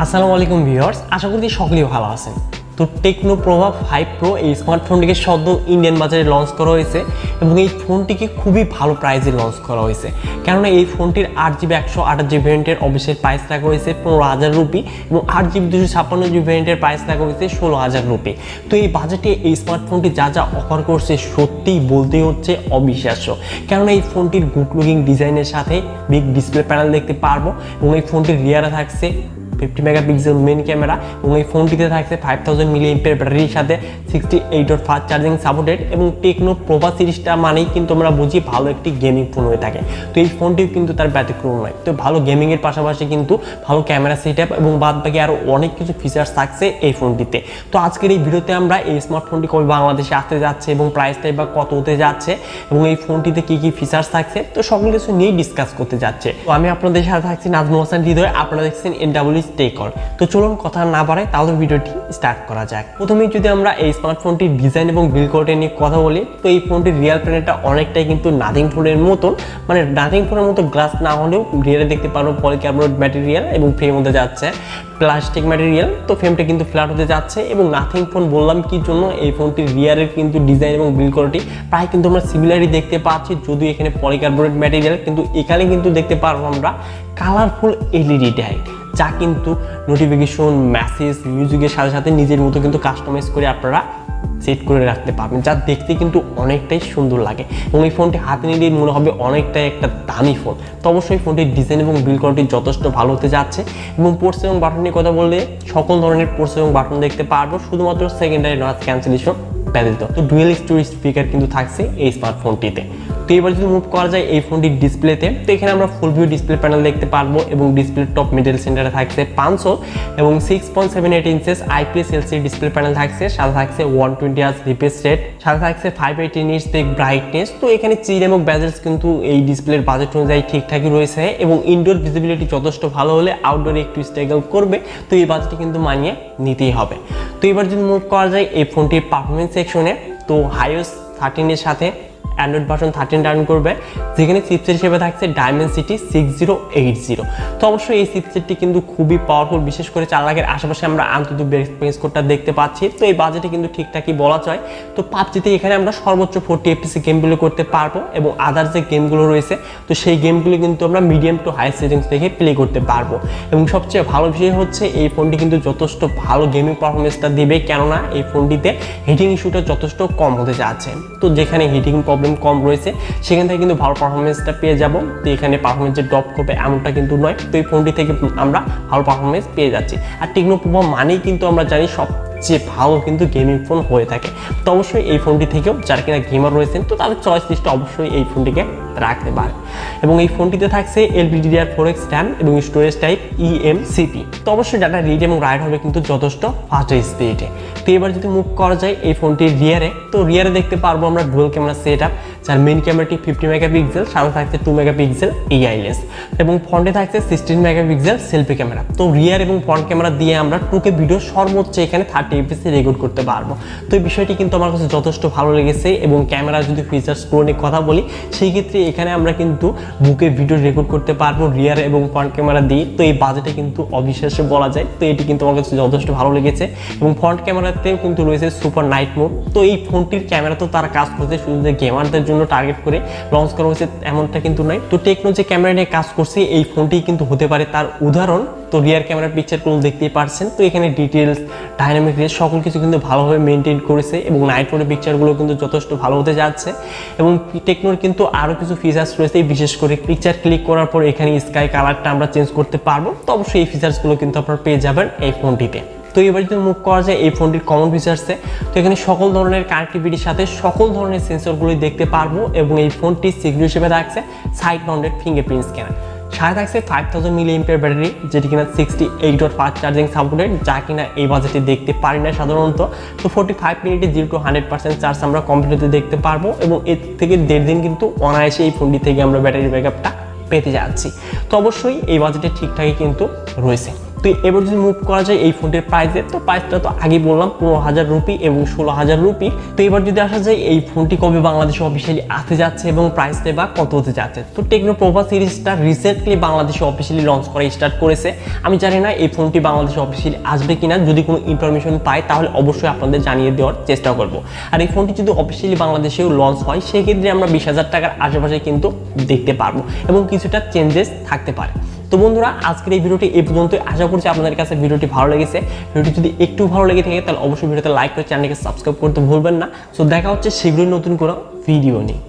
আসসালামু আলাইকুম ভিউয়ার্স, আশা করি সকলেই ভালো আছেন। তো টেকনো পোভা 5 প্রো এই স্মার্টফোনটিকে সদ্য ইন্ডিয়ান বাজারে লঞ্চ করা হয়েছে এবং এই ফোনটিকে খুবই ভালো প্রাইসে লঞ্চ করা হয়েছে। কেননা এই ফোনটির 8GB 128GB ভ্যারিয়েন্টের অফিসিয়াল প্রাইস রাখা হয়েছে 15,000 রুপি এবং 8GB 256GB ভ্যারিয়েন্টের প্রাইস রাখা হয়েছে 16,000 রুপি। তো এই বাজেটে এই স্মার্টফোনটি যা যা অফার করছে সত্যিই বলতেই হচ্ছে অবিশ্বাস্য। কেননা এই ফোনটির গুড লুকিং ডিজাইনের সাথে বিগ ডিসপ্লে প্যানেল দেখতে পারবো এবং এই ফোনটির রিয়ারে থাকছে 50 মেগাপিক্সেল মেন ক্যামেরা এবং এই ফোনটিতে থাকছে 5000 mAh ব্যাটারির সাথে 68 ফাস্ট চার্জিং সাপোর্টেড এবং টেকনো পোভা সিরিজটা মানেই কিন্তু আমরা বুঝি ভালো একটি গেমিং ফোন হয়ে থাকে। তো এই ফোনটিও কিন্তু তার ব্যতিক্রম নয়। তো ভালো গেমিংয়ের পাশাপাশি কিন্তু ভালো ক্যামেরা সেটআপ এবং বাদ বাকি আরও অনেক কিছু ফিচার্স থাকছে এই ফোনটিতে। তো আজকের এই ভিডিওতে আমরা এই স্মার্টফোনটি কবে বাংলাদেশে আসতে যাচ্ছে এবং প্রাইসটাই বা কত হতে যাচ্ছে এবং এই ফোনটিতে কী কী ফিচার্স থাকছে তো সকল কিছু নিয়েই ডিসকাস করতে যাচ্ছে। তো আমি আপনাদের সাথে থাকছি নাজমুল হাসান হৃদয়, আপনারা দেখছেন NHH টেকল। তো চলুন কথা না বাড়াই তাহলে ভিডিওটি স্টার্ট করা যাক। প্রথমেই যদি আমরা এই স্মার্টফোনটির ডিজাইন এবং বিল্ড কোয়ালিটি নিয়ে কথা বলি তো এই ফোনটির রিয়াল প্যানেলটা অনেকটাই কিন্তু নাথিং ফোনের মতন, মানে নাথিং ফোনের মতো গ্লাস না হলেও রিয়ালে দেখতে পারবো পলিকার্বনেট ম্যাটেরিয়াল এবং ফ্রেম হতে যাচ্ছে প্লাস্টিক ম্যাটেরিয়াল। তো ফ্রেমটা কিন্তু ফ্ল্যাট হতে যাচ্ছে এবং নাথিং ফোন বললাম কি জন্য, এই ফোনটির রিয়ারের কিন্তু ডিজাইন এবং বিল্ড কোয়ালিটি প্রায় কিন্তু আমরা সিমিলারই দেখতে পাচ্ছি, যদিও এখানে পলিকার্বনেট ম্যাটেরিয়াল কিন্তু এখানে কিন্তু দেখতে পারবো আমরা কালারফুল এলইডি লাইট, যা কিন্তু নোটিফিকেশন মেসেজ মিউজিকের সাথে সাথে নিজের মতো কিন্তু কাস্টমাইজ করে আপনারা সেট করে রাখতে পারবেন, যা দেখতে কিন্তু অনেকটাই সুন্দর লাগে এবং এই ফোনটি হাতে নিলেই মনে হবে অনেকটাই একটা দামি ফোন। তো অবশ্যই ফোনটির ডিজাইন এবং বিল্ড কোয়ালিটি যথেষ্ট ভালো হতে যাচ্ছে এবং পোর্টস এবং বাটন নিয়ে কথা বললে সকল ধরনের পোর্টস এবং বাটন দেখতে পারবো, শুধুমাত্র সেকেন্ডারি নয়েজ ক্যান্সেলেশন ব্যতীত। তো ডুয়েল স্টোরেজ স্পিকার কিন্তু থাকছে এই স্মার্টফোনটিতে। তো এবার যদি মুভ করা যায় এই ফোনটির ডিসপ্লেতে, তো এখানে আমরা ফুল ভিউ ডিসপ্লে প্যানেল দেখতে পারবো এবং ডিসপ্লে টপ মিডল সেন্টারে থাকছে 500 এবং 6.78 inches IPS LCD display panel থাকছে, সাথে থাকছে 120 Hz রিফ্রেশ রেট, সাথে থাকছে 580 নিটস ব্রাইটনেস। তো এখানে চিন এবং ব্যাজেলস কিন্তু এই ডিসপ্লের বাজেট অনুযায়ী ঠিকঠাকই রয়েছে এবং ইনডোর ভিজিবিলিটি যথেষ্ট ভালো হলে আউটডোরে একটু স্ট্রাগল করবে, তো এই বাজেটে কিন্তু মানিয়ে নিতেই হবে। তো এবার যদি মুভ করা যায় এই ফোনটির পারফরমেন্স সেকশনে, তো iOS 13 এর সাথে অ্যান্ড্রয়েড ভার্সন 13 রান করবে, যেখানে চিপসেট হিসেবে থাকছে ডায়মেনসিটি 6080। তো অবশ্যই এই চিপসেটটি কিন্তু খুবই পাওয়ারফুল, বিশেষ করে 4 লাখের আশেপাশে আমরা আন্তর্জাতিক ব্রেক স্কোরটা দেখতে পাচ্ছি। তো এই বাজেটে কিন্তু ঠিকঠাকই বলা যায়। তো পাবজিতে এখানে আমরা সর্বোচ্চ 40 FPS গেমগুলো করতে পারবো এবং আদার্স যে গেমগুলো রয়েছে তো সেই গেমগুলো কিন্তু আমরা মিডিয়াম টু হাই সেটিংস থেকে প্লে করতে পারবো এবং সবচেয়ে ভালো বিষয় হচ্ছে এই ফোনটি কিন্তু যথেষ্ট ভালো গেমিং পারফরমেন্সটা দেবে, কেননা এই ফোনটিতে হিটিং ইস্যুটা যথেষ্ট কম হতে যাচ্ছে। তো যেখানে হিটিং প্রবলেম কম রয়েছে সেখান থেকে কিন্তু ভালো পারফরমেন্সটা পেয়ে যাব। তো এখানে পারফরমেন্স যে ড্রপ করবে এমনটা কিন্তু নয়, তো এই ফোনটি থেকে আমরা ভালো পারফরমেন্স পেয়ে যাচ্ছি। আর টেকনো পোভা মানেই কিন্তু আমরা জানি সবচেয়ে ভালো কিন্তু গেমিং ফোন হয়ে থাকে। তো অবশ্যই এই ফোনটি থেকেও যারা কিনা গেমার রয়েছেন তো তাদের চয়েস লিস্টে অবশ্যই এই ফোনটিকে রাখতে পারে এবং এই ফোনটিতে থাকছে LPDDR4X RAM এবং স্টোরেজ টাইপ eMCP। তো অবশ্যই ডাটা রিড এবং রাইট হবে কিন্তু যথেষ্ট ফাস্ট স্পিডে। তো এবার যদি মুভ করা যায় এই ফোনটির রিয়ারে, তো রিয়ারে দেখতে পারবো আমরা ডুয়াল ক্যামেরা সেটআপ, যার মেইন ক্যামেরাটি 50 মেগাপিক্সেল, সাথে থাকছে 2 মেগাপিক্সেল EIS এবং ফ্রন্টে থাকছে 16 মেগাপিক্সেল সেলফি ক্যামেরা। তো রিয়ার এবং ফ্রন্ট ক্যামেরা দিয়ে আমরা 2K ভিডিও সর্বোচ্চ এখানে 30 FPS রেকর্ড করতে পারবো। তো এই বিষয়টি কিন্তু আমার কাছে যথেষ্ট ভালো লেগেছে এবং ক্যামেরা যদি ফিচার্স নিয়ে কথা বলি সেই ক্ষেত্রে এখানে আমরা কিন্তু বুকে ভিডিও রেকর্ড করতে পারবো রিয়ার এবং ফ্রন্ট ক্যামেরা দিয়ে। তো এই বাজেটে কিন্তু অবিশ্বাস্য বলা যায়। তো এটি কিন্তু আমার কাছে যথেষ্ট ভালো লেগেছে এবং ফ্রন্ট ক্যামেরাতেও কিন্তু রয়েছে সুপার নাইট মোড। তো এই ফোনটির ক্যামেরা তো তারা কাজ করছে শুধু যে গেমারদের জন্য টার্গেট করে লঞ্চ করা হয়েছে এমনটা কিন্তু নয়। তো টেকনো যে ক্যামেরা নিয়ে কাজ করছে এই ফোনটি কিন্তু হতে পারে তার উদাহরণ। তো রিয়ার ক্যামেরার পিকচারগুলো দেখতেই পারছেন, তো এখানে ডিটেলস ডাইনামিক রেঞ্জ সকল কিছু কিন্তু ভালোভাবে মেনটেন করেছে এবং নাইট মোডের পিকচারগুলো কিন্তু যথেষ্ট ভালো হতে যাচ্ছে এবং টেকনোর কিন্তু আরও কিছু ফিচার্স রয়েছে, বিশেষ করে পিকচার ক্লিক করার পর এখানে স্কাই কালারটা আমরা চেঞ্জ করতে পারবো। তো অবশ্যই এই ফিচার্সগুলো কিন্তু আপনারা পেয়ে যাবেন এই ফোনটিতে। তো এবার যদি মুভ করা যায় এই ফোনটির কমন ফিচার্সে, তো এখানে সকল ধরনের কানেক্টিভিটির সাথে সকল ধরনের সেন্সরগুলোই দেখতে পারবো এবং এই ফোনটি সিকিউর হিসেবে থাকছে সাইড মাউন্টেড ফিঙ্গারপ্রিন্ট স্ক্যানার, সাথে থাকছে 5000 mAh ব্যাটারি, যেটি কিনা 68 ফাস্ট চার্জিং সাপোর্টেড, যা কিনা এই বাজেটে দেখতে পারি না সাধারণত। তো 45 মিনিটে 0 to 100% চার্জ আমরা কমপ্লিটলি দেখতে পারবো এবং এর থেকে 1.5 দিন কিন্তু অনায়াসে এই ফোনটি থেকে আমরা ব্যাটারি ব্যাকআপটা পেতে যাচ্ছি। তো অবশ্যই এই বাজেটে ঠিকঠাকই কিন্তু রয়েছে। তো এবার যদি মুভ করা যায় এই ফোনটির প্রাইসে, তো প্রাইসটা তো আগেই বললাম 15,000 রুপি এবং 16,000 রুপি। তো এবার যদি আসা যায় এই ফোনটি কবে বাংলাদেশে অফিসিয়ালি আসতে যাচ্ছে এবং প্রাইসটা বা কত হতে যাচ্ছে। তো টেকনো পোভা সিরিজটা রিসেন্টলি বাংলাদেশে অফিসিয়ালি লঞ্চ করা স্টার্ট করেছে। আমি জানি না এই ফোনটি বাংলাদেশে অফিসিয়ালি আসবে কিনা, যদি কোনো ইনফরমেশন পাই তাহলে অবশ্যই আপনাদের জানিয়ে দেওয়ার চেষ্টা করব। আর এই ফোনটি যদি অফিসিয়ালি বাংলাদেশেও লঞ্চ হয় সেক্ষেত্রে আমরা 20,000 টাকার আশেপাশে কিন্তু দেখতে পারবো এবং কিছুটা চেঞ্জেস থাকতে পারে। তো বন্ধুরা আজকের এই ভিডিওটি এই পর্যন্ত। আশা করছি আপনাদের কাছে ভিডিওটি ভালো লেগেছে। ভিডিওটি যদি একটু ভালো লেগে থাকে তাহলে অবশ্যই ভিডিওতে লাইক করে চ্যানেলকে সাবস্ক্রাইব করতে ভুলবেন না। সো দেখা হচ্ছে শীঘ্রই নতুন কোনো ভিডিও নিয়ে।